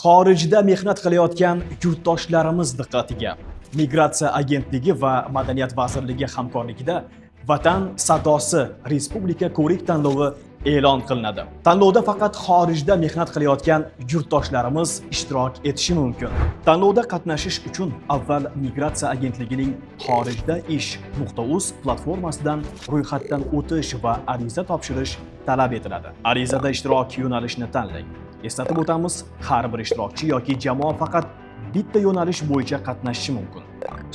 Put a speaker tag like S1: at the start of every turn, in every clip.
S1: Xorijda mehnat qilayotgan yurtdoshlarimiz diqqatiga. Migratsiya agentligi va Madaniyat vazirligi hamkorligida Vatan sadosi respublika ko'rik tanlovi e'lon qilinadi. Tanlovda faqat xorijda mehnat qilayotgan yurtdoshlarimiz ishtirok etishi mumkin. Tanlovda qatnashish uchun avval Migratsiya agentligining xorijda ish.uz platformasidan ro'yxatdan o'tish va ariza topshirish talab etiladi. Arizada ishtirok yo'nalishini tanlang. Eslatib o'tamiz, har bir ishtirokchi yoki jamoa faqat bitta yo'nalish bo'yicha qatnashishi mumkin.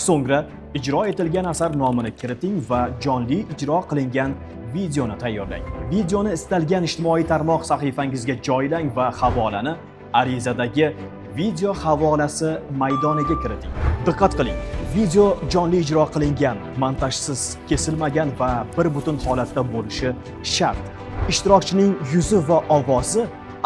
S1: So'ngra ijro etilgan asar nomini kiriting va jonli ijro qilingan videoni tayyorlang. Videoni istalgan ijtimoiy tarmoq sahifangizga joylang va havolani arizadagi video havolasi maydoniga kiriting. Diqqat qiling, video jonli ijro qilingan, montajsiz, kesilmagan va bir butun holatda bo'lishi shart. Ishtirokchining yuzi va ovozi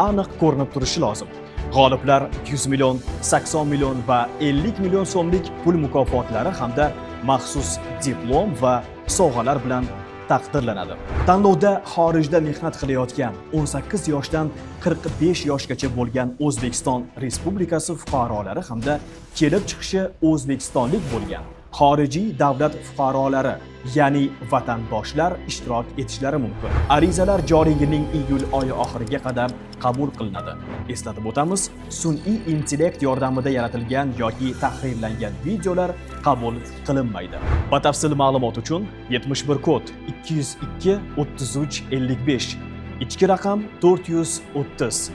S1: aniq ko'rinib turishi lozim. G'oliblar 100 million, 80 million va 50 million so'mlik pul mukofotlari hamda maxsus diplom va sovg'alar bilan taqdirlanadi. Tanlovda xorijda mehnat qilayotgan 18 yoshdan 45 yoshgacha bo'lgan O'zbekiston Respublikasi fuqarolari hamda kelib chiqishi o'zbekistonlik bo'lgan xorijiy davlat fuqarolari, ya'ni vatandoshlar ishtirok etishlari mumkin. Arizalar joriy yilning iyul oyi oxiriga qadar qabul qilinadi. Eslatib o'tamiz, sun'iy intellekt yordamida yaratilgan yoki tahrirlangan videolar qabul qilinmaydi. Batafsil ma'lumot uchun 71 kod 202 33 55, ichki raqam 430.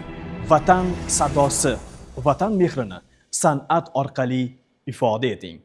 S1: Vatan sadosi, vatan mehrini san'at orqali ifoda eting.